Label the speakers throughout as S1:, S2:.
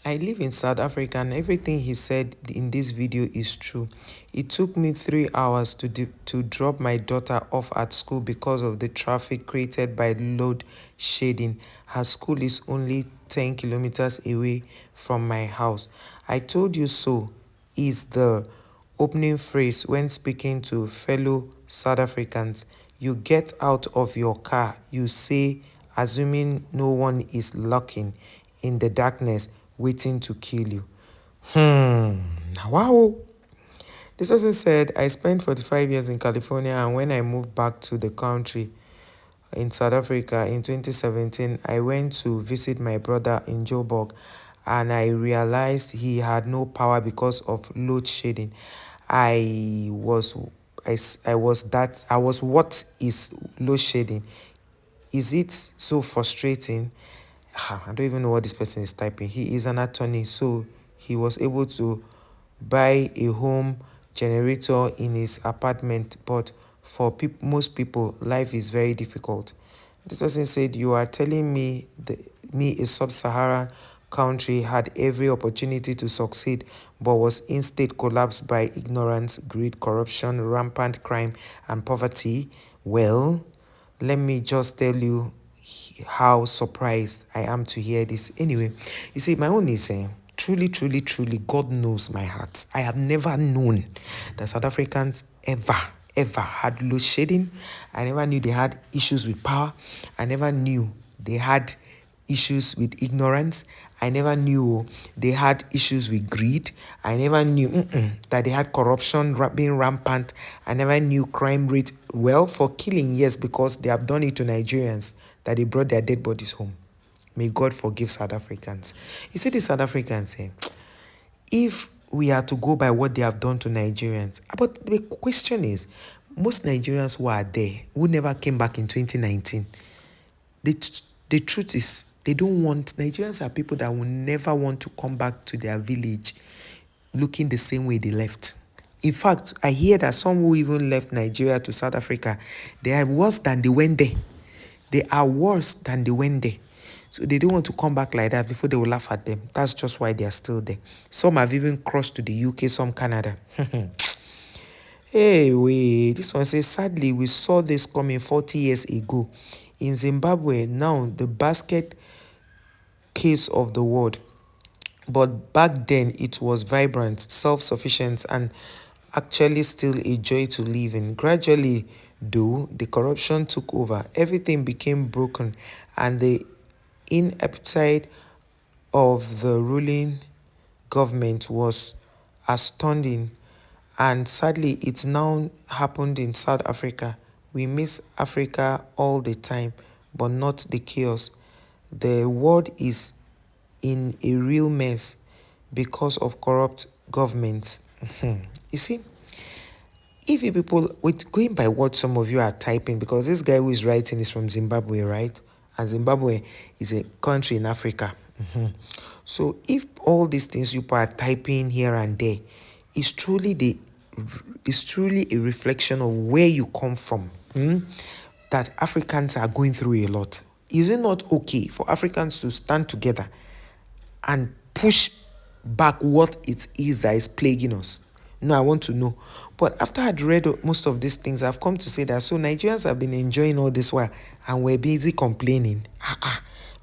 S1: I live in South Africa and everything he said in this video is true. It took me 3 hours to drop my daughter off at school because of the traffic created by load shedding. Her school is only 10 kilometers away from my house. I told you so is the opening phrase when speaking to fellow South Africans. You get out of your car, you say, assuming no one is lurking in the darkness waiting to kill you. Wow. This person said, I spent 45 years in California, and when I moved back to the country in South Africa in 2017, I went to visit my brother in Joburg, and I realized he had no power because of load shedding. I was I was what is load shedding? Is it so frustrating? I don't even know what this person is typing. He is an attorney, so he was able to buy a home generator in his apartment, but for most people, life is very difficult. This person said, you are telling me a sub-Saharan country had every opportunity to succeed but was instead collapsed by ignorance, greed, corruption, rampant crime, and poverty? Well, let me just tell you how surprised I am to hear this. Anyway, you see, my own is truly, truly, truly, God knows my heart. I have never known that South Africans ever had load shedding. I never knew they had issues with power. I never knew they had issues with ignorance. I never knew they had issues with greed. I never knew that they had corruption being rampant. I never knew crime rate. Well, for killing, yes, because they have done it to Nigerians, that they brought their dead bodies home. May God forgive South Africans. You see, the South Africans, if we are to go by what they have done to Nigerians, but the question is, most Nigerians who are there, who never came back in 2019, the truth is, they don't want, Nigerians are people that will never want to come back to their village looking the same way they left. In fact, I hear that some who even left Nigeria to South Africa, they are worse than they went there. They are worse than they went there. So they don't want to come back like that before they will laugh at them. That's just why they are still there. Some have even crossed to the UK, some Canada. Hey, wait. This one says, sadly, we saw this coming 40 years ago. In Zimbabwe, now the basket case of the world. But back then, it was vibrant, self-sufficient, and actually still a joy to live in. Gradually, though, the corruption took over. Everything became broken, and the inappetite of the ruling government was astounding. And sadly, it's now happened in South Africa. We miss Africa all the time, but not the chaos. The world is in a real mess because of corrupt governments. You see, if you people, with going by what some of you are typing, because this guy who is writing is from Zimbabwe, right? And Zimbabwe is a country in Africa. So if all these things you are typing here and there is truly a reflection of where you come from, that Africans are going through a lot. Is it not okay for Africans to stand together and push back what it is that is plaguing us? No, I want to know. But after I'd read most of these things, I've come to say that so Nigerians have been enjoying all this while and we're busy complaining.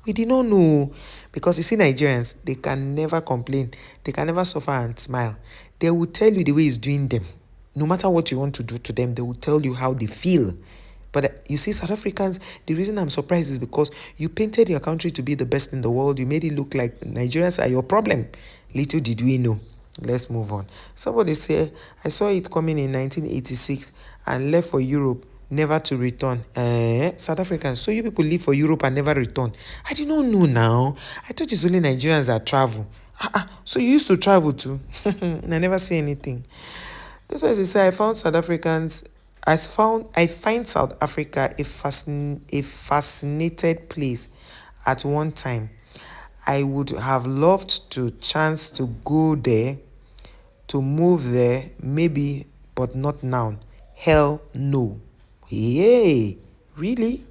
S1: We did not know. Because you see, Nigerians, they can never complain. They can never suffer and smile. They will tell you the way it's doing them. No matter what you want to do to them, they will tell you how they feel. But you see, South Africans, the reason I'm surprised is because you painted your country to be the best in the world. You made it look like Nigerians are your problem. Little did we know. Let's move on. Somebody say, I saw it coming in 1986 and left for Europe, never to return. South Africans, so you people leave for Europe and never return. I did not know now. I thought it's only Nigerians that travel. So you used to travel too? I never say anything. That's why they say I found South Africans. I find South Africa a fascinated place at one time. I would have loved to chance to go there, to move there, maybe, but not now. Hell no. Hey, really?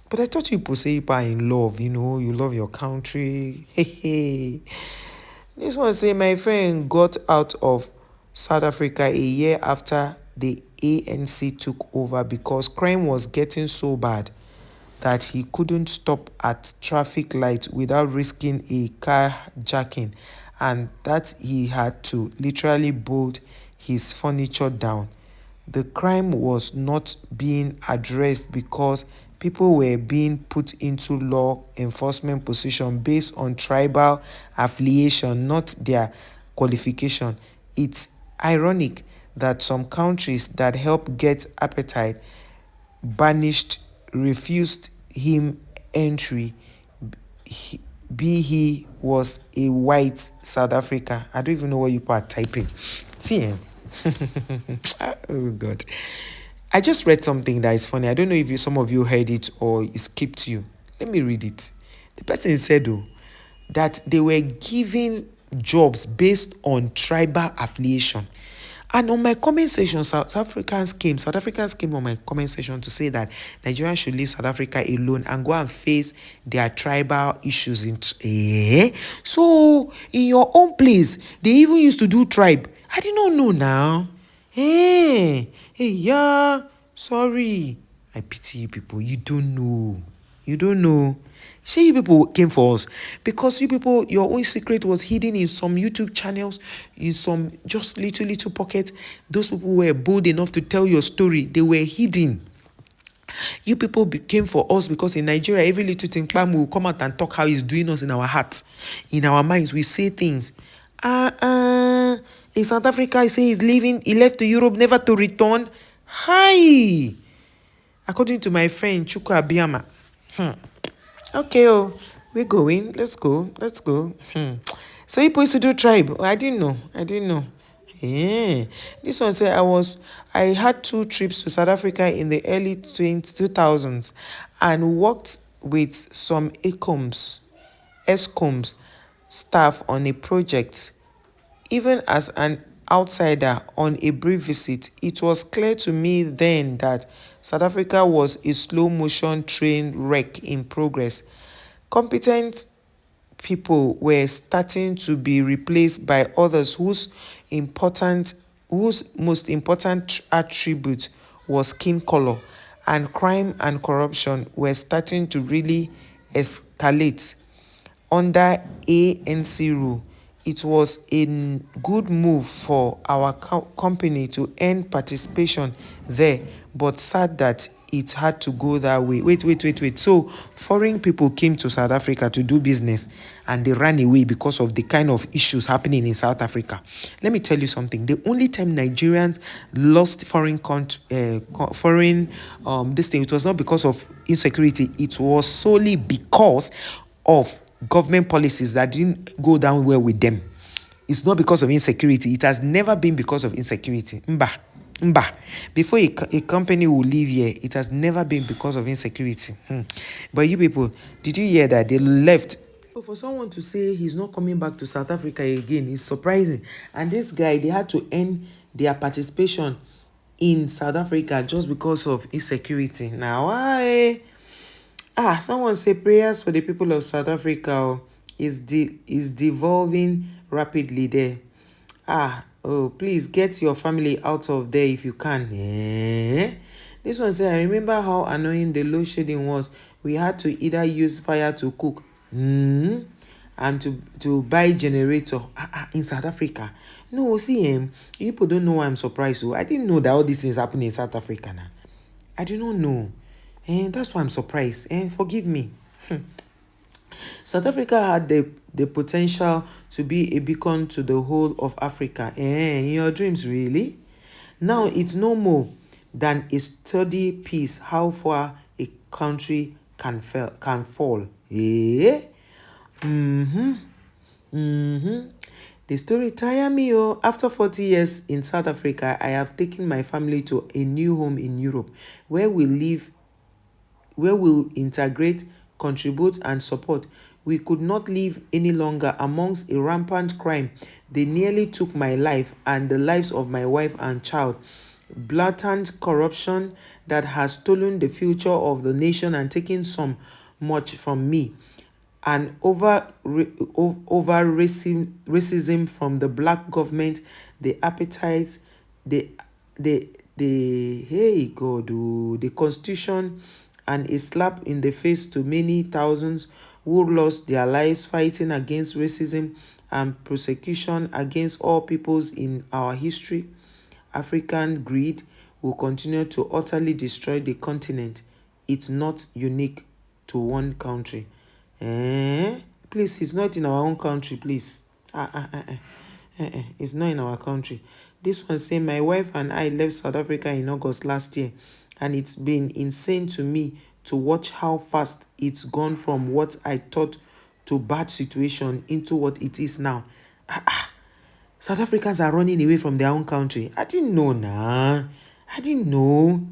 S1: But I thought you people say you are in love, you love your country. Hey. This one say my friend got out of South Africa a year after the ANC took over because crime was getting so bad that he couldn't stop at traffic lights without risking a carjacking, and that he had to literally bolt his furniture down. The crime was not being addressed because people were being put into law enforcement position based on tribal affiliation, not their qualification. It's ironic that some countries that help get appetite banished refused him entry, he was a white South Africa. I don't even know what you are typing. See, oh God. I just read something that is funny. I don't know if some of you heard it or it skipped you. Let me read it. The person said, oh, that they were giving jobs based on tribal affiliation. And on my comment section, South Africans came on my comment section to say that Nigerians should leave South Africa alone and go and face their tribal issues. So, in your own place, they even used to do tribe. I did not know now. Yeah, sorry. I pity you people. You don't know. You don't know. Say you people came for us because you people, your own secret was hidden in some YouTube channels, in some just little pockets. Those people were bold enough to tell your story. They were hidden. You people came for us because in Nigeria, every little thing, Pam will come out and talk how he's doing us in our hearts, in our minds. We say things. In South Africa, he say he's leaving. He left to Europe, never to return. Hi. According to my friend Chuku Abiyama. Okay, we're going. Let's go. So you supposed to do tribe. I didn't know. Yeah. This one said I had 2 trips to South Africa in the early 2000s and worked with some ESCOMs staff on a project. Even as an outsider on a brief visit, it was clear to me then that South Africa was a slow-motion train wreck in progress. Competent people were starting to be replaced by others whose most important attribute was skin color, and crime and corruption were starting to really escalate under ANC rule. It was a good move for our company to end participation there, but sad that it had to go that way. Wait. So foreign people came to South Africa to do business and they ran away because of the kind of issues happening in South Africa. Let me tell you something. The only time Nigerians lost this thing, it was not because of insecurity. It was solely because of government policies that didn't go down well with them. It's not because of insecurity. It has never been because of insecurity. Mba. Before a company will leave here, it has never been because of insecurity. But you people, did you hear that they left? So for someone to say he's not coming back to South Africa again is surprising. And this guy, they had to end their participation in South Africa just because of insecurity. Now, why? Someone say prayers for the people of South Africa is devolving rapidly there. Please get your family out of there if you can. This one say, I remember how annoying the load shedding was. We had to either use fire to cook and to buy generator in South Africa. No, see, people don't know why I'm surprised. So I didn't know that all these things happen in South Africa now. I do not know. And that's why I'm surprised. And forgive me. South Africa had the potential to be a beacon to the whole of Africa. In your dreams, really? Now it's no more than a sturdy piece how far a country can fall. The story tire me. After 40 years in South Africa, I have taken my family to a new home in Europe where we'll integrate, contribute, and support. We could not live any longer amongst a rampant crime. They nearly took my life and the lives of my wife and child. Blatant corruption that has stolen the future of the nation and taken so much from me. and over racism from the black government, the appetite, the the hey God, oh, the constitution, and a slap in the face to many thousands who lost their lives fighting against racism and persecution against all peoples in our history. African greed will continue to utterly destroy the continent. It's not unique to one country. Eh? Please, it's not in our own country, please. It's not in our country. This one say my wife and I left South Africa in August last year, and it's been insane to me to watch how fast it's gone from what I thought to bad situation into what it is now. South Africans are running away from their own country. I didn't know, nah. I didn't know.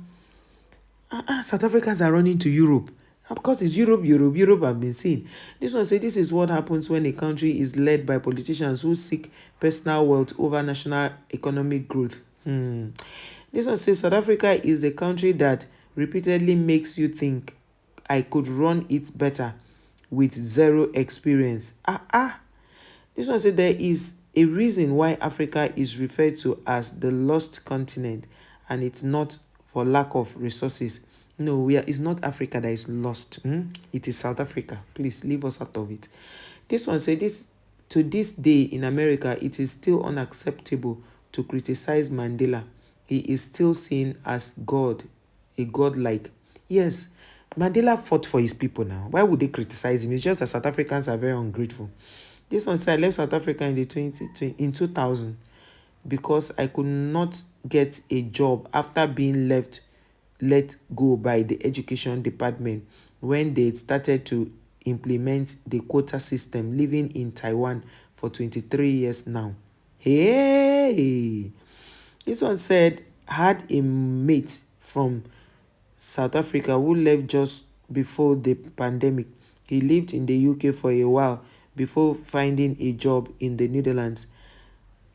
S1: South Africans are running to Europe. Because it's Europe I've been seeing. This one say this is what happens when a country is led by politicians who seek personal wealth over national economic growth. This one says South Africa is the country that repeatedly makes you think I could run it better with zero experience. This one said there is a reason why Africa is referred to as the lost continent, and it's not for lack of resources. No, it's not Africa that is lost. It is South Africa. Please leave us out of it. This one said to this day in America, it is still unacceptable to criticize Mandela. He is still seen as God, a godlike. Yes, Mandela fought for his people now. Why would they criticize him? It's just that South Africans are very ungrateful. This one said I left South Africa in 2000 because I could not get a job after being let go by the education department when they started to implement the quota system, living in Taiwan for 23 years now. Hey! This one said had a mate from South Africa who left just before the pandemic. He lived in the UK for a while before finding a job in the Netherlands,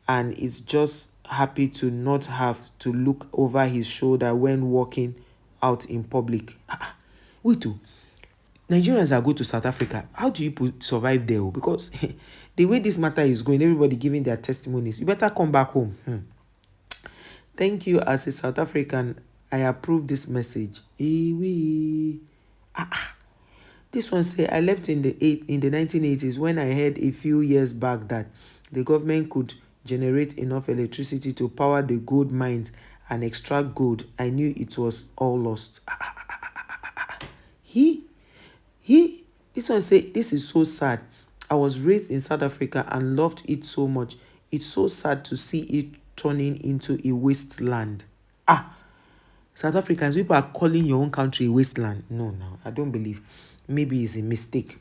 S1: and is just happy to not have to look over his shoulder when walking out in public. Wait, Nigerians are going to South Africa. How do you survive there? Because the way this matter is going, everybody giving their testimonies. You better come back home. Thank you. As a South African, I approve this message. This one say I left in the 1980s when I heard a few years back that the government could generate enough electricity to power the gold mines and extract gold. I knew it was all lost. This one say this is so sad. I was raised in South Africa and loved it so much. It's so sad to see it turning into a wasteland. South Africans, people are calling your own country a wasteland. No, I don't believe. Maybe it's a mistake.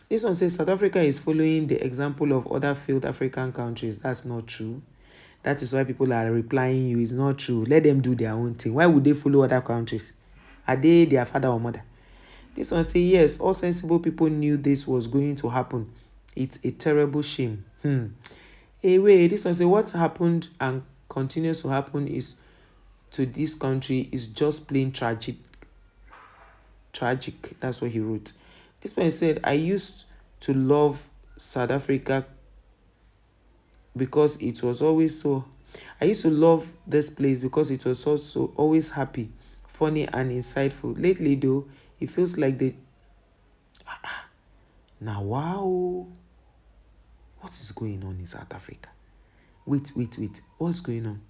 S1: This one says South Africa is following the example of other failed African countries. That's not true. That is why people are replying you. It's not true. Let them do their own thing. Why would they follow other countries? Are they their father or mother? This one says yes, all sensible people knew this was going to happen. It's a terrible shame. Anyway, this one says what happened and continues to happen is to this country is just plain tragic. That's what he wrote. This man said I used to love South Africa because it was always so I used to love this place because it was so always happy, funny and insightful. Lately though, it feels like they now wow, what is going on in South Africa? Wait, what's going on?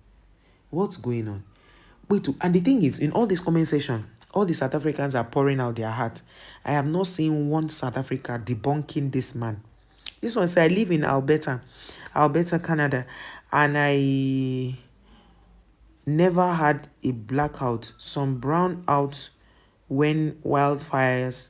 S1: Wait, and the thing is, in all this comment section, all the South Africans are pouring out their heart. I have not seen one South Africa debunking this man. This one says, I live in Alberta, Canada, and I never had a blackout. Some brown out when wildfires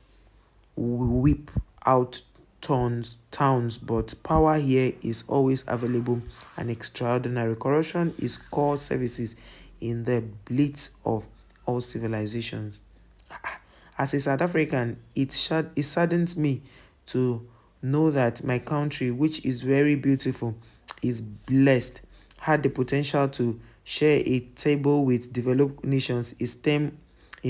S1: whip out towns, but power here is always available and extraordinary. Corruption is core services in the blitz of all civilizations. As a South African, it saddens me to know that my country, which is very beautiful, is blessed, had the potential to share a table with developed nations in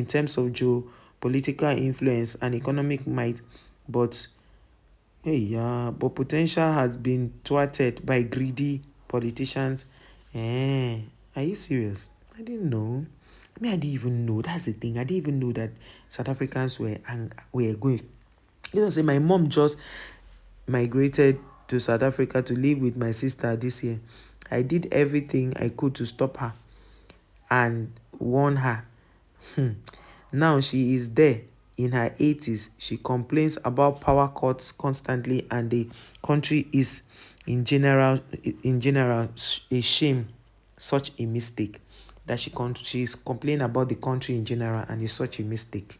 S1: terms of geopolitical influence and economic might, but Hey, yeah, but potential has been thwarted by greedy politicians. Eh, are you serious? I didn't know. I didn't even know. That's the thing. I didn't even know that South Africans were going. Say my mom just migrated to South Africa to live with my sister this year. I did everything I could to stop her and warn her. Now she is there in her 80s. She complains about power cuts constantly, and the country is in general a shame. Such a mistake that she's complaining about the country in general, and it's such a mistake.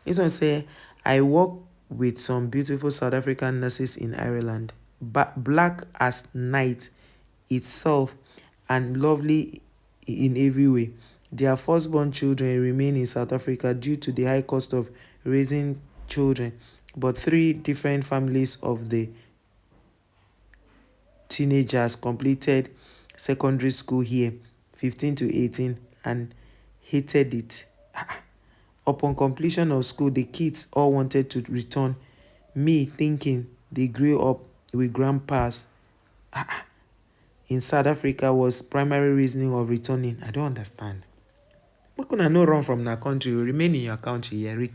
S1: This one say, I work with some beautiful South African nurses in Ireland, but black as night itself and lovely in every way. Their firstborn children remain in South Africa due to the high cost of raising children, but three different families of the teenagers completed secondary school here, 15 to 18, and hated it. Upon completion of school, the kids all wanted to return, me thinking they grew up with grandpas in South Africa was primary reasoning of returning. I don't understand. Why could I not run from that country? You remain in your country here.